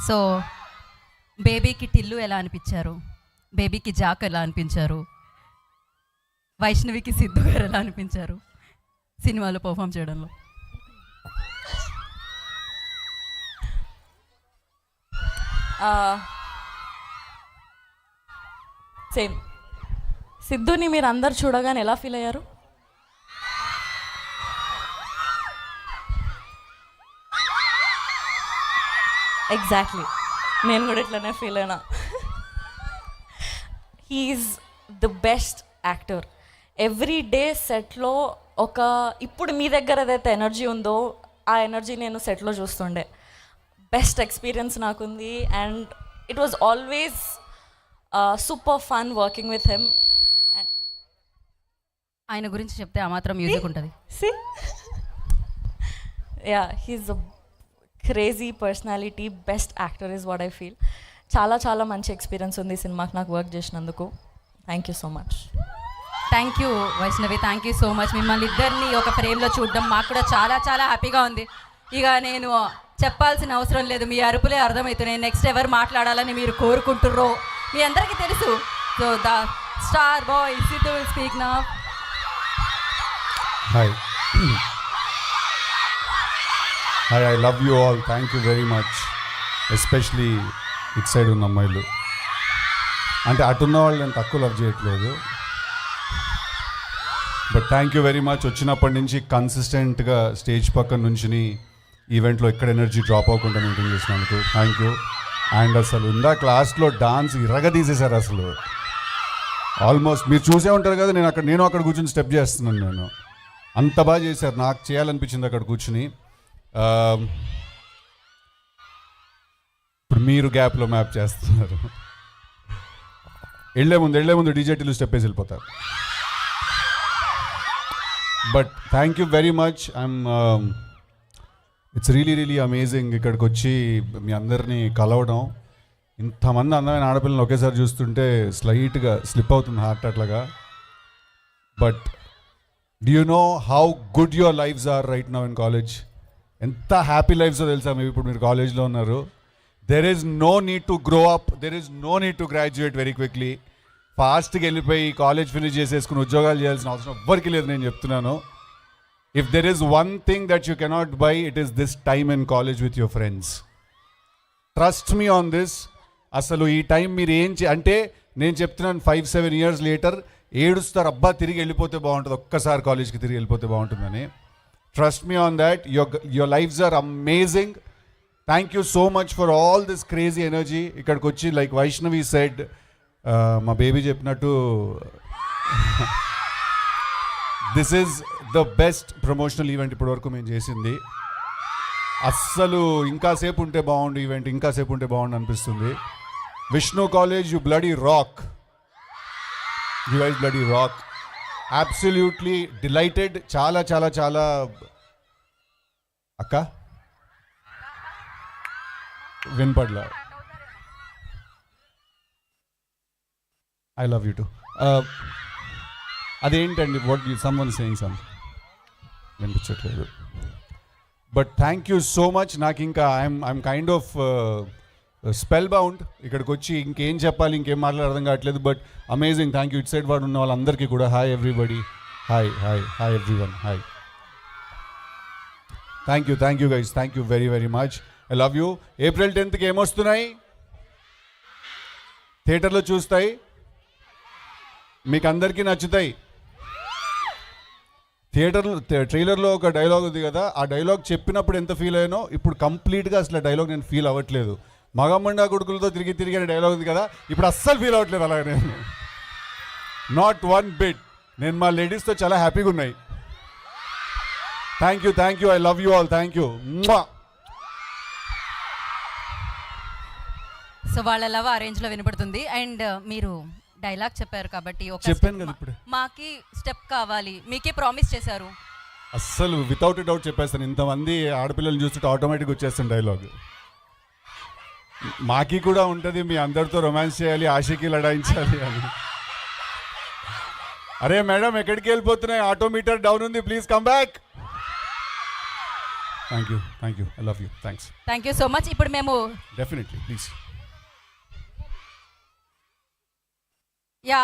So బేబీకి టిల్లు ఎలా అనిపించారు, బేబీకి జాక్ ఎలా అనిపించారు, వైష్ణవికి సిద్ధు గారు ఎలా అనిపించారు సినిమాలో పర్ఫామ్ చేయడంలో? సేమ్. సిద్ధుని మీరు అందరు చూడగానే ఎలా ఫీల్ అయ్యారు? ఎగ్జాక్ట్లీ, నేను కూడా ఇట్లానే ఫీల్ అయినా. He's the best actor. Every day సెట్లో ఇప్పుడు మీ దగ్గర ఏదైతే ఎనర్జీ ఉందో ఆ ఎనర్జీ నేను సెట్లో చూస్తుండే. బెస్ట్ ఎక్స్పీరియన్స్ నాకుంది and it was always super fun working with him. ఆయన గురించి చెప్తే ఆ మాత్రం మ్యూజిక్ ఉంటుంది. Yeah, he's a crazy personality, best actor is what I feel. చాలా చాలా మంచి ఎక్స్పీరియన్స్ ఉంది ఈ సినిమాకి నాకు వర్క్ చేసినందుకు. Thank you so much. Thank you Vaishnavi, thank you so much. మిమ్మల్ని ఇద్దరిని ఒక ఫ్రేమ్లో చూడడం మాకు కూడా చాలా చాలా హ్యాపీగా ఉంది. ఇక నేను చెప్పాల్సిన అవసరం లేదు, మీ అరుపులే అర్థమవుతున్నాయి. నెక్స్ట్ ఎవరు మాట్లాడాలని మీరు కోరుకుంటుర్రో మీ అందరికీ తెలుసు. So the star boy Siddhu will speak now. Hi hi, I love you all. Thank you very much. Especially it side ఉన్న అమ్మాయిలు, అంటే అటున్న వాళ్ళు నేను తక్కువ లవ్ చేయట్లేదు, but thank you very much. వచ్చినప్పటి నుంచి కన్సిస్టెంట్గా స్టేజ్ పక్కన నుంచి ఈవెంట్లో ఎక్కడ ఎనర్జీ డ్రాప్ అవ్వకుండా మెయింటైన్ చేసినందుకు థ్యాంక్ యూ. అండ్ అసలు ఇందా క్లాస్లో డాన్స్ ఇరగదీసేశారు అసలు. ఆల్మోస్ట్ మీరు చూసే ఉంటారు కదా, నేను అక్కడ కూర్చొని స్టెప్ చేస్తున్నాను. నేను అంత బాగా చేశారు, నాకు చేయాలనిపించింది అక్కడ కూర్చుని. ఇప్పుడు మీరు గ్యాప్లో మ్యాప్ చేస్తున్నారు. వెళ్ళే ముందు డీజేటీలు స్టెప్ వేసి వెళ్ళిపోతారు. But thank you very much. It's really amazing ఇక్కడికి వచ్చి మీ అందరినీ కలవడం. ఇంతమంది అందమైన ఆడపిల్లలు ఒకేసారి చూస్తుంటే స్లైట్గా స్లిప్ అవుతుంది హార్ట్ అట్లాగా. But do you know how good your lives are right now in college? ఎంత హ్యాపీ లైఫ్సో తెలుసా మీరు ఇప్పుడు? మీరు కాలేజ్లో ఉన్నారు. There is no need to grow up, there is no need to graduate very quickly. ఫాస్ట్గా వెళ్ళిపోయి కాలేజ్ ఫినిష్ చేసేసుకుని ఉద్యోగాలు చేయాల్సిన అవసరం ఎవ్వరికి లేదు. నేను చెప్తున్నాను, if there is one thing that you cannot by, it is this time in college with your friends. Trust me on this. అసలు ఈ టైం మీరు అంటే నేను చెప్తున్నాను, 5-7 years లేటర్ ఏడుస్తారు, అబ్బా తిరిగి వెళ్ళిపోతే బాగుంటుంది, ఒక్కసారి కాలేజ్కి తిరిగి వెళ్ళిపోతే బాగుంటుందని. Trust me on that. Your lives are amazing. Thank you so much for all this crazy energy. ఇక్కడికి వచ్చి లైక్ వైష్ణవి సెడ్, మా బేబీ చెప్పినట్టు this is the best promotional event ఇప్పటివరకు మేము చేసింది. అస్సలు ఇంకాసేపు ఉంటే బాగుండు ఈవెంట్, ఇంకాసేపు ఉంటే బాగుండు అనిపిస్తుంది. Vishnu college, you bloody rock. You guys bloody rock. Absolutely delighted. చాలా చాలా చాలా. అక్క వినపడ్లా. I love you too. అదేంటండి, వాట్ సమ్వన్ సేయింగ్ సంథింగ్ వినిపించట్లేదు. But thank you so much. నాకు ఇంకా I'm kind of spellbound. ఇక్కడికి వచ్చి ఇంకేం చెప్పాలి, ఇంకేం మాట్లాడాలి అర్థం కావట్లేదు. But amazing. Thank you. ఇట్ సైడ్ వాడు ఉన్న వాళ్ళందరికీ కూడా hi everybody. Hi hi hi everyone. Hi. Thank you guys. Thank you very very much. I love you. April 10th ఏమొస్తున్నాయి? థియేటర్లో చూస్తాయి, మీకు అందరికీ నచ్చుతాయి. ట్రైలర్లో ఒక డైలాగ్ ఉంది కదా, ఆ డైలాగ్ చెప్పినప్పుడు ఎంత ఫీల్ అయ్యానో ఇప్పుడు కంప్లీట్గా అసలు ఆ డైలాగ్ నేను ఫీల్ అవ్వట్లేదు. మగమండా కొడుకులతో తిరిగి అనే డైలాగ్ ఉంది కదా, ఇప్పుడు అస్సలు ఫీల్ అవ్వట్లేదు అలాగే నేను. Not one bit. నేను మా లేడీస్తో చాలా హ్యాపీగా ఉన్నాయి. Thank you. I love you all. Thank you. So వాళ్ళ లవ్ ఆ రేంజ్లో వినపడుతుంది. అండ్ మీరు డైలాగ్ చెప్పారు కాబట్టి చెప్పాను కదా ఇప్పుడు, మాకి స్టెప్ కావాలి, మీకే ప్రామిస్ చేశారు. అస్సలు వితౌట్ ఎ డౌట్ చెప్పేస్తాను. ఇంతమంది ఆడపిల్లలు చూస్తుంటే ఆటోమేటిక్గా వచ్చేస్తాను డైలాగ్. మాకి కూడా ఉంటుంది, మీ అందరితో రొమాన్స్ చేయాలి, ఆశకి లడాయించాలి అని. అరే మేడం ఎక్కడికి వెళ్ళిపోతున్నాయి, ఆటోమీటర్ డౌన్ ఉంది, please come back. Thank you I love you thanks thank you so much. ఇప్పుడు మేము డెఫినెట్లీ ప్లీజ్ యా